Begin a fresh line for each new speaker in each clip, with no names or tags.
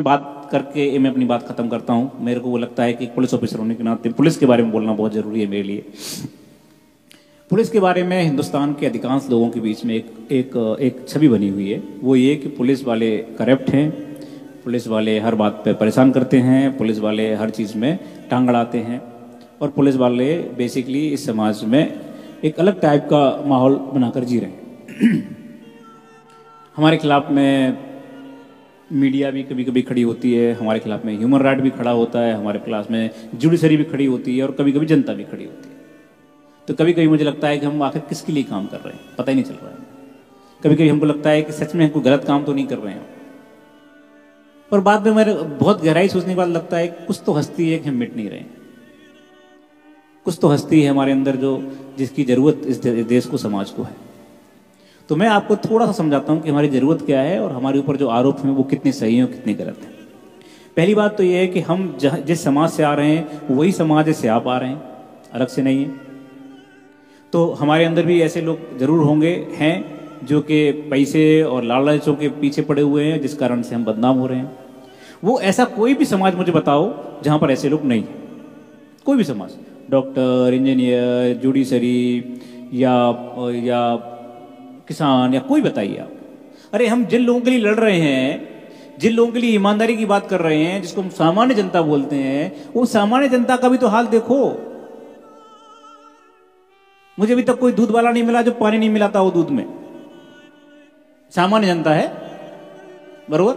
बात करके मैं अपनी बात खत्म करता हूं। मेरे को वो लगता है कि पुलिस ऑफिसर होने के नाते पुलिस के बारे में बोलना बहुत जरूरी है मेरे लिए। पुलिस के बारे में हिंदुस्तान के अधिकांश लोगों के बीच में एक छवि बनी हुई है। वो ये कि पुलिस वाले करप्ट हैं, पुलिस वाले हर बात पे परेशान करते हैं, पुलिस वाले हर चीज़ में टांग अड़ाते हैं और पुलिस वाले बेसिकली इस समाज में एक अलग टाइप का माहौल बनाकर जी रहे हैं। हमारे खिलाफ में मीडिया भी कभी कभी खड़ी होती है, हमारे खिलाफ में ह्यूमन राइट भी खड़ा होता है, हमारे खिलाफ में जुडिशरी भी खड़ी होती है और कभी कभी जनता भी खड़ी होती है। तो कभी कभी मुझे लगता है कि हम आखिर किसके लिए काम कर रहे हैं पता ही नहीं चल रहा है। कभी कभी हमको लगता है कि सच में हम कोई गलत काम तो नहीं कर रहे हैं, पर बाद में मेरे बहुत गहराई सोचने के बाद लगता है कुछ तो हस्ती है कि हम मिट नहीं रहे हैं, कुछ तो हस्ती है हमारे अंदर जो जिसकी जरूरत इस देश को, समाज को है। तो मैं आपको थोड़ा सा समझाता हूं कि हमारी जरूरत क्या है और हमारे ऊपर जो आरोप हैं वो कितने सही हैं और कितने गलत हैं। पहली बात तो ये है कि हम जिस समाज से आ रहे हैं वही समाज से आप आ रहे हैं, अलग से नहीं है। तो हमारे अंदर भी ऐसे लोग जरूर होंगे हैं जो कि पैसे और लालचों के पीछे पड़े हुए हैं, जिस कारण से हम बदनाम हो रहे हैं। वो ऐसा कोई भी समाज मुझे बताओ जहां पर ऐसे लोग नहीं हैं, कोई भी समाज, डॉक्टर, इंजीनियर, जुडिशरी या किसान या कोई बताइए आप। अरे हम जिन लोगों के लिए लड़ रहे हैं, जिन लोगों के लिए ईमानदारी की बात कर रहे हैं, जिसको हम सामान्य जनता बोलते हैं, वो सामान्य जनता का भी तो हाल देखो। मुझे अभी तक कोई दूध वाला नहीं मिला जो पानी नहीं मिलाता वो दूध में, सामान्य जनता है, बरोबर।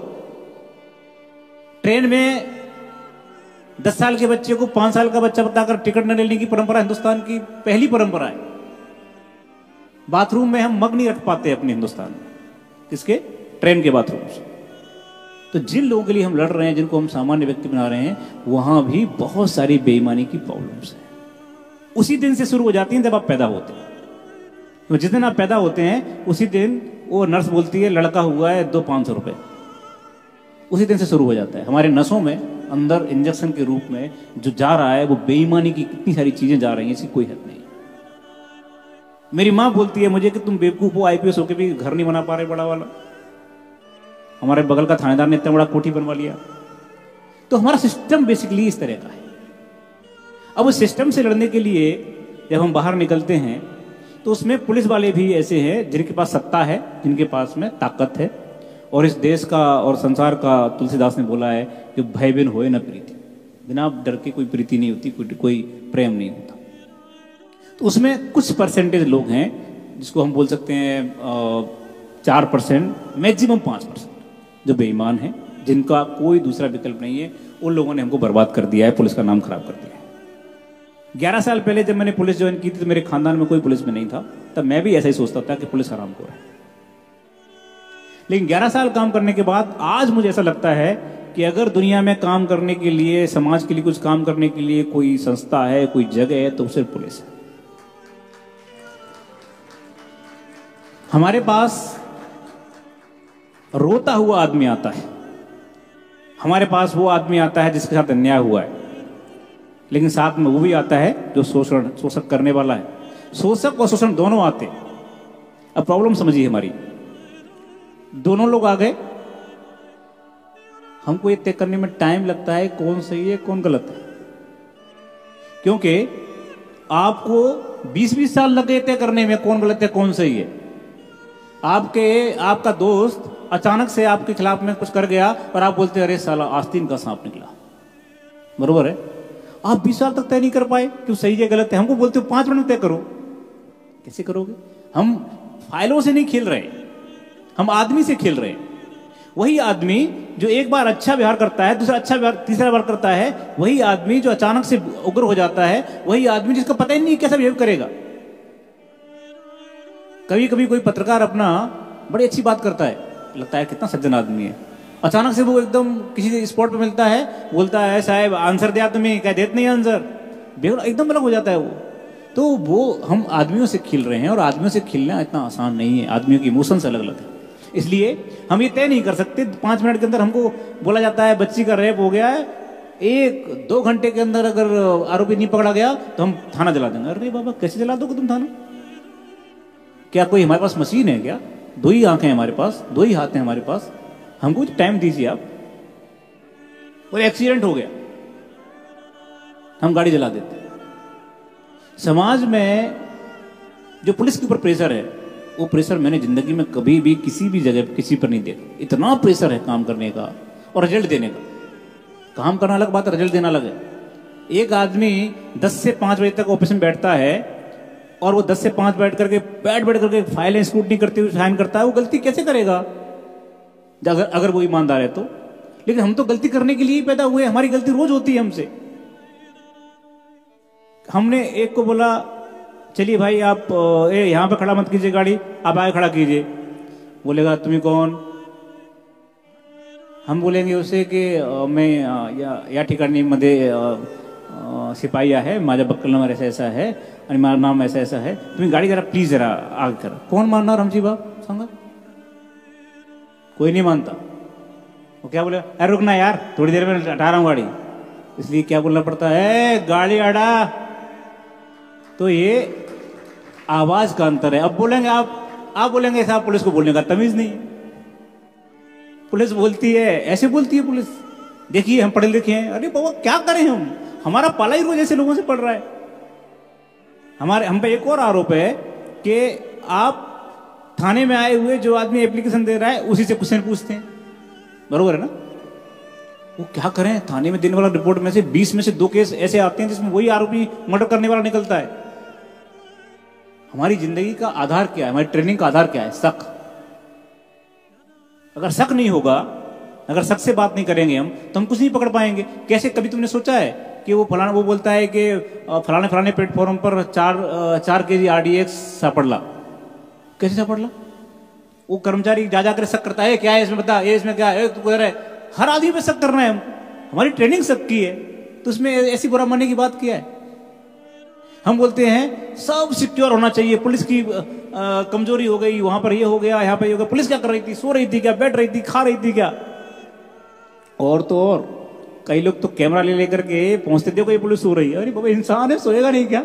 ट्रेन में 10 साल के बच्चे को 5 साल का बच्चा बताकर टिकट न लेने की परंपरा हिंदुस्तान की पहली परंपरा है। बाथरूम में हम मग नहीं रख पाते अपने हिंदुस्तान में, किसके? ट्रेन के बाथरूम से। तो जिन लोगों के लिए हम लड़ रहे हैं, जिनको हम सामान्य व्यक्ति बना रहे हैं, वहां भी बहुत सारी बेईमानी की प्रॉब्लम्स हैं। उसी दिन से शुरू हो जाती हैं जब आप पैदा होते हैं। तो जिस दिन आप पैदा होते हैं उसी दिन वो नर्स बोलती है लड़का हुआ है, दो 500 रुपए। उसी दिन से शुरू हो जाता है। हमारे नसों में अंदर इंजेक्शन के रूप में जो जा रहा है वो बेईमानी की कितनी सारी चीजें जा रही हैं, इसकी कोई हद नहीं। मेरी माँ बोलती है मुझे कि तुम बेवकूफ हो, आईपीएस होकर भी घर नहीं बना पा रहे बड़ा वाला। हमारे बगल का थानेदार ने इतना बड़ा कोठी बनवा लिया। तो हमारा सिस्टम बेसिकली इस तरह का है। अब उस सिस्टम से लड़ने के लिए जब हम बाहर निकलते हैं तो उसमें पुलिस वाले भी ऐसे हैं जिनके पास सत्ता है, जिनके पास में ताकत है। और इस देश का और संसार का, तुलसीदास ने बोला है कि भय बिन होए न प्रीति, बिना डर के कोई प्रीति नहीं होती, कोई प्रेम नहीं होता। तो उसमें कुछ परसेंटेज लोग हैं जिसको हम बोल सकते हैं 4%, मैक्सिमम 5% जो बेईमान हैं, जिनका कोई दूसरा विकल्प नहीं है। उन लोगों ने हमको बर्बाद कर दिया है, पुलिस का नाम खराब कर दिया है। 11 साल पहले जब मैंने पुलिस ज्वाइन की थी तो मेरे खानदान में कोई पुलिस में नहीं था, तब मैं भी ऐसा ही सोचता था कि पुलिस हरामखोर है। लेकिन 11 साल काम करने के बाद आज मुझे ऐसा लगता है कि अगर दुनिया में काम करने के लिए, समाज के लिए कुछ काम करने के लिए कोई संस्था है, कोई जगह है, तो सिर्फ पुलिस है। हमारे पास रोता हुआ आदमी आता है, हमारे पास वो आदमी आता है जिसके साथ अन्याय हुआ है, लेकिन साथ में वो भी आता है जो शोषक करने वाला है। शोषक और शोषण दोनों आते। अब प्रॉब्लम समझिए हमारी, दोनों लोग आ गए, हमको ये तय करने में टाइम लगता है कौन सही है कौन गलत है। क्योंकि आपको 20-20 साल लगे तय करने में कौन गलत है कौन सही है। आपका दोस्त अचानक से आपके खिलाफ में कुछ कर गया और आप बोलते अरे साला आस्तीन का सांप निकला, बरोबर है। आप 20 साल तक तय नहीं कर पाए क्यों सही है गलत है। हमको बोलते हो 5 मिनट में तय करो, कैसे करोगे? हम फाइलों से नहीं खेल रहे, हम आदमी से खेल रहे हैं। वही आदमी जो एक बार अच्छा व्यवहार करता है, दूसरा अच्छा व्यवहार, तीसरा बार करता है, वही आदमी जो अचानक से उग्र हो जाता है, वही आदमी जिसको पता ही नहीं कैसा बिहेव करेगा। कभी कभी कोई पत्रकार अपना बड़ी अच्छी बात करता है, लगता है कितना सज्जन आदमी है, अचानक से वो एकदम किसी स्पॉट पे मिलता है, बोलता है साहब आंसर दिया तुम्हें, कह देते नहीं आंसर, एकदम अलग हो जाता है वो। तो वो हम आदमियों से खेल रहे हैं और आदमियों से खेलना इतना आसान नहीं है, आदमियों की इमोशंस अलग अलग है। इसलिए हम ये तय नहीं कर सकते 5 मिनट के अंदर हमको बोला जाता है बच्ची का रेप हो गया है, 1-2 घंटे के अंदर अगर आरोपी नहीं पकड़ा गया तो हम थाना जला देंगे। अरे बाबा कैसे जला दोगे तुम थाना? क्या कोई हमारे पास मशीन है क्या? 2 ही आंखें हैं हमारे पास, 2 ही हाथ हैं हमारे पास, हमको टाइम दीजिए आप। और एक्सीडेंट हो गया, हम गाड़ी जला देते। समाज में जो पुलिस के ऊपर प्रेशर है, वो प्रेशर मैंने जिंदगी में कभी भी किसी भी जगह किसी पर नहीं देखा। इतना प्रेशर है काम करने का और रिजल्ट देने का। काम करना अलग बात है, रिजल्ट देना अलग है। एक आदमी 10 से 5 बजे तक ऑफिस में बैठता है और वो 10 से 5 बैठ करके फाइलें स्क्रूटनी करते हुए साइन करता है, वो गलती कैसे करेगा अगर वो ईमानदार है तो। लेकिन हम तो गलती करने के लिए ही पैदा हुए, हमारी गलती रोज होती है हमसे। हमने एक को बोला चलिए भाई आप यहाँ पे खड़ा मत कीजिए गाड़ी, आप आगे खड़ा कीजिए। बोलेगा तुम्हें कौन? हम बोलेंगे उसे कि मैं या ठिकाणी मध्ये सिपाही आहे, माझ्या बक्कल नंबर ऐसा ऐसा है आणि माझं नाम ऐसा ऐसा है, तुम्ही गाड़ी जरा प्लीज जरा आगे करा। कौन मानणार हमची बाप सांगा? कोई नहीं मानता। वो क्या बोले, अरे रुकना यार थोड़ी देर में हटा रहा हूं गाड़ी। इसलिए क्या बोलना पड़ता है, गाड़ी हटा। तो ये आवाज का अंतर है। अब बोलेंगे आप बोलेंगे साहब पुलिस को बोलने का तमीज नहीं। पुलिस बोलती है, ऐसे बोलती है पुलिस, देखिए हम पढ़े लिखे हैं। अरे बाबा क्या करें हम, हमारा पाला ही रोज ऐसे लोगों से पड़ रहा है। हम पे एक और आरोप है कि आप थाने में आए हुए जो आदमी एप्लीकेशन दे रहा है उसी से क्वेश्चन पूछते हैं, बरोबर है ना? वो क्या करें, थाने में देने वाला रिपोर्ट में से 20 में से 2 केस ऐसे आते हैं जिसमें वही आरोपी मर्डर करने वाला निकलता है। हमारी जिंदगी का आधार क्या है, हमारी ट्रेनिंग का आधार क्या है? शक। अगर शक नहीं होगा, अगर शक से बात नहीं करेंगे हम, तो हम कुछ नहीं पकड़ पाएंगे। कैसे, कभी तुमने सोचा है कि वो बोलता है कि फलाने प्लेटफॉर्म पर 4 केजी RDX सापड़ला। कैसे सापड़ला? वो कर्मचारी जा जाकर शक करता है, क्या है इसमें, बता ये इसमें क्या है, तो कह रहा है। हर आदमी पे शक करना है हम, हमारी ट्रेनिंग शक की है, तो उसमें ऐसी बुरा मानने की बात क्या है? हम बोलते हैं सब सिक्योर होना चाहिए, पुलिस की कमजोरी हो गई, वहां पर ये हो गया, यहाँ पर ये हो गया। पुलिस क्या कर रही थी? सो रही थी क्या, बैठ रही थी, खा रही थी क्या? और तो और कई लोग तो कैमरा ले लेकर के पहुंचते थे, कोई पुलिस सो रही है। अरे बाबा इंसान है, सोएगा नहीं क्या?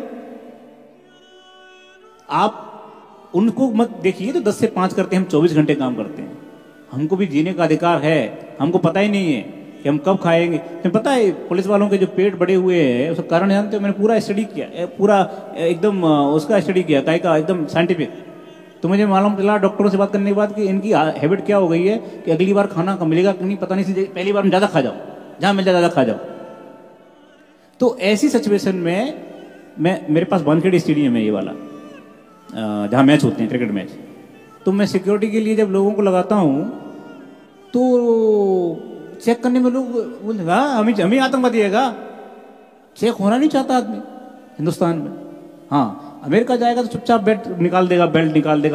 आप उनको मत देखिए जो 10 से 5 करते हैं, हम 24 घंटे काम करते हैं। हमको भी जीने का अधिकार है, हमको पता ही नहीं है कि हम कब खाएंगे। तुम्हें पता है पुलिस वालों के जो पेट बड़े हुए हैं उसका कारण जानते हो? मैंने पूरा स्टडी किया, पूरा एकदम उसका स्टडी किया, काय का एकदम साइंटिफिक। तो मुझे मालूम चला डॉक्टरों से बात करने के बाद कि इनकी हैबिट क्या हो गई है कि अगली बार खाना कम मिलेगा कि नहीं पता नहीं, इसलिए पहली बार में ज्यादा खा जाओ, जहां मिल जाए ज्यादा खा जाओ। तो ऐसी सिचुएशन में मेरे पास वानखेड़े स्टेडियम है ये वाला, जहां मैच होते हैं, क्रिकेट मैच। तो मैं सिक्योरिटी के लिए जब लोगों को लगाता हूं तो चेक करने में लोग बोलते हमें आतंकवादी है, चेक होना नहीं चाहता आदमी हिंदुस्तान में। हाँ अमेरिका जाएगा तो चुपचाप बेल्ट निकाल देगा,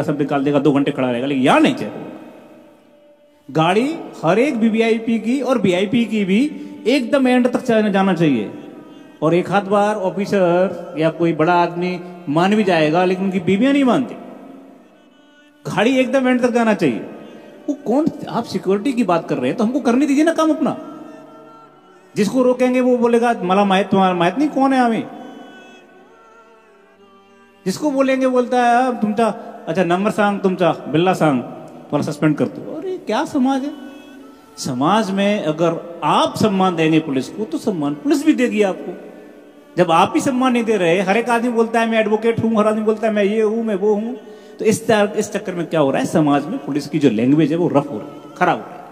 सब निकाल देगा, 2 घंटे खड़ा रहेगा, लेकिन यहां नहीं चेक होगा। गाड़ी हर एक वीवीआईपी की और वीआईपी की भी एकदम एंड तक जाना चाहिए। और एक आध बार ऑफिसर या कोई बड़ा आदमी मान भी जाएगा, लेकिन उनकी बीवियां नहीं मानती। गाड़ी एकदम एंड तक जाना चाहिए। वो कौन, आप सिक्योरिटी की बात कर रहे हैं तो हमको करने दीजिए ना काम अपना। जिसको रोकेंगे वो बोलेगा मला माहित, तुम्हारा माहित नहीं कौन है हमें। जिसको बोलेंगे बोलता है तुमचा, अच्छा नंबर सांग तुमचा, बिल्ला सांग, तुम्हारा सस्पेंड कर दो। अरे क्या समाज है? समाज में अगर आप सम्मान देंगे पुलिस को तो सम्मान पुलिस भी देगी आपको। जब आप ही सम्मान नहीं दे रहे, हर एक आदमी बोलता है मैं एडवोकेट हूं, हर आदमी बोलता है मैं ये हूं, मैं वो हूं, तो इस चक्कर में क्या हो रहा है, समाज में पुलिस की जो लैंग्वेज है वो रफ हो रही है, खराब हो रही है।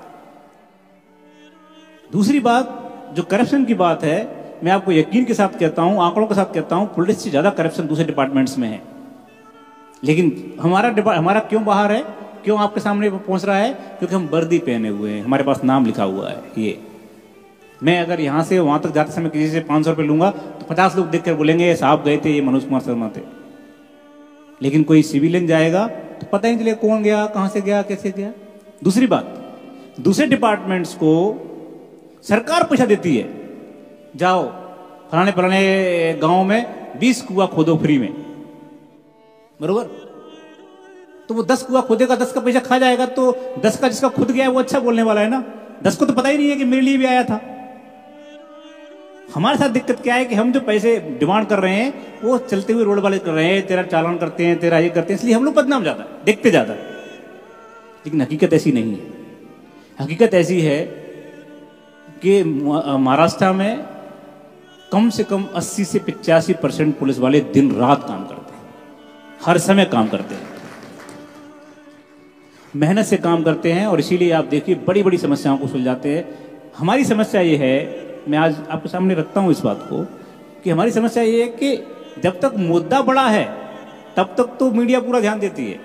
दूसरी बात जो करप्शन की बात है, मैं आपको यकीन के साथ कहता हूं, आंकड़ों के साथ कहता हूं, पुलिस से ज्यादा करप्शन दूसरे डिपार्टमेंट्स में है। लेकिन हमारा क्यों बाहर है, क्यों आपके सामने पहुंच रहा है? क्योंकि हम वर्दी पहने हुए हैं, हमारे पास नाम लिखा हुआ है। ये मैं अगर यहां से वहां तक जाते समय किसी से 500 रुपये लूंगा तो 50 लोग देखकर बोलेंगे साहब गए थे, ये मनोज कुमार शर्मा थे। लेकिन कोई सिविलियन जाएगा तो पता ही नहीं चलेगा कौन गया, कहां से गया, कैसे गया। दूसरी बात, दूसरे डिपार्टमेंट्स को सरकार पैसा देती है, जाओ फलाने गांव में 20 कुआं खोदो फ्री में, बरोबर? तो वो 10 कुआं खोदेगा, 10 का पैसा खा जाएगा, तो 10 का जिसका खुद गया है वो अच्छा बोलने वाला है ना। 10 को तो पता ही नहीं है कि मेरे लिए भी आया था। हमारे साथ दिक्कत क्या है कि हम जो पैसे डिमांड कर रहे हैं वो चलते हुए रोड वाले कर रहे हैं, तेरा चालान करते हैं, तेरा ये करते हैं, इसलिए हम लोग बदनाम ज्यादा देखते ज्यादा। लेकिन हकीकत ऐसी नहीं है। हकीकत ऐसी है कि महाराष्ट्र में कम से कम 80 से 85% पुलिस वाले दिन रात काम करते हैं, हर समय काम करते हैं, मेहनत से काम करते हैं, और इसीलिए आप देखिए बड़ी बड़ी समस्याओं को सुलझाते हैं। हमारी समस्या ये है, मैं आज आपके सामने रखता हूं इस बात को, कि हमारी समस्या ये है कि जब तक मुद्दा बड़ा है तब तक तो मीडिया पूरा ध्यान देती है,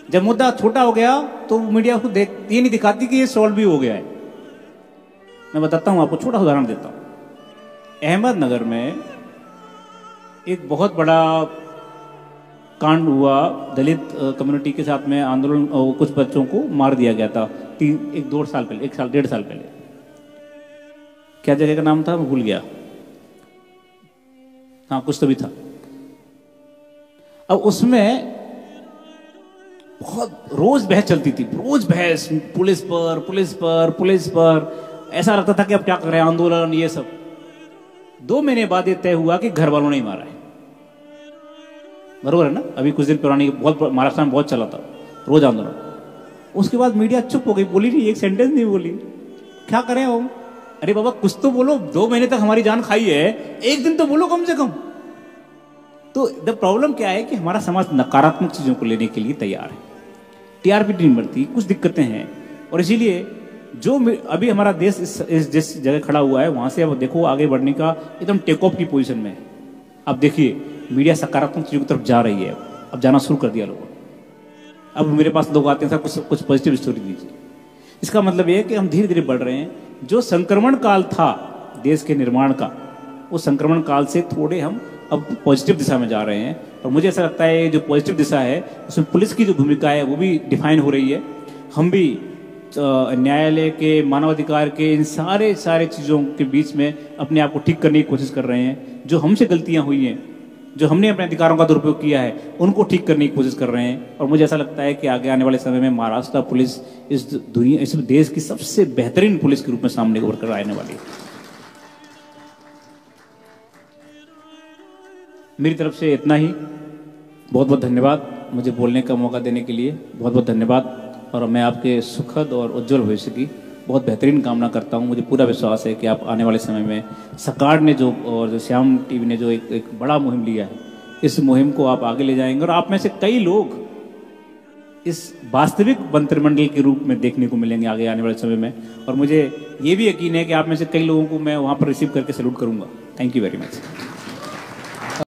जब मुद्दा छोटा हो गया तो मीडिया को ये नहीं दिखाती कि ये सॉल्व भी हो गया है। मैं बताता हूं आपको, छोटा उदाहरण देता हूं। अहमदनगर में एक बहुत बड़ा कांड हुआ, दलित कम्युनिटी के साथ में आंदोलन, कुछ बच्चों को मार दिया गया था 1-2 साल पहले, 1-1.5 साल पहले। क्या जगह का नाम था, मैं भूल गया, हाँ कुछ तो भी था। अब उसमें बहुत रोज बहस चलती थी, रोज बहस, पुलिस पर पुलिस पर पुलिस पर, ऐसा लगता था कि अब क्या कर रहे हैं, आंदोलन ये सब। 2 महीने बाद ये तय हुआ कि घर वालों ने ही मारा है। बरोबर है ना? अभी कुछ दिन पुरानी बहुत महाराष्ट्र में बहुत चला था रोज आंदोलन। उसके बाद मीडिया चुप हो गई, बोली नहीं, एक सेंटेंस नहीं बोली। क्या करें हम? अरे बाबा कुछ तो बोलो, 2 महीने तक हमारी जान खाई है, एक दिन तो बोलो कम से कम। तो द प्रॉब्लम क्या है कि हमारा समाज नकारात्मक चीजों को लेने के लिए तैयार है, टीआरपी नहीं बढ़ती, कुछ दिक्कतें हैं, और इसीलिए जो अभी हमारा देश इस जिस जगह खड़ा हुआ है वहां से अब देखो आगे बढ़ने का एकदम टेक ऑफ की पोजीशन में है। अब देखिए मीडिया सकारात्मक चीजों की तरफ जा रही है, अब जाना शुरू कर दिया लोगों ने। अब मेरे पास लोग आते हैं, सर कुछ पॉजिटिव स्टोरी दीजिए। इसका मतलब ये है कि हम धीरे धीरे बढ़ रहे हैं। जो संक्रमण काल था देश के निर्माण का, उस संक्रमण काल से थोड़े हम अब पॉजिटिव दिशा में जा रहे हैं, और मुझे ऐसा लगता है जो पॉजिटिव दिशा है उसमें पुलिस की जो भूमिका है वो भी डिफाइन हो रही है। हम भी न्यायालय के, मानवाधिकार के, इन सारे चीज़ों के बीच में अपने आप को ठीक करने की कोशिश कर रहे हैं। जो हमसे गलतियां हुई हैं, जो हमने अपने अधिकारों का दुरुपयोग किया है, उनको ठीक करने की कोशिश कर रहे हैं। और मुझे ऐसा लगता है कि आगे आने वाले समय में महाराष्ट्र पुलिस इस देश की सबसे बेहतरीन पुलिस के रूप में सामने उभर कर आने वाली है। मेरी तरफ से इतना ही। बहुत बहुत धन्यवाद मुझे बोलने का मौका देने के लिए, बहुत बहुत धन्यवाद। और मैं आपके सुखद और उज्जवल भविष्य की बहुत बेहतरीन कामना करता हूं। मुझे पूरा विश्वास है कि आप आने वाले समय में सरकार ने जो श्याम टीवी ने जो एक बड़ा मुहिम लिया है, इस मुहिम को आप आगे ले जाएंगे, और आप में से कई लोग इस वास्तविक मंत्रिमंडल के रूप में देखने को मिलेंगे आगे आने वाले समय में। और मुझे ये भी यकीन है कि आप में से कई लोगों को मैं वहां पर रिसीव करके सैल्यूट करूंगा। Thank you very much.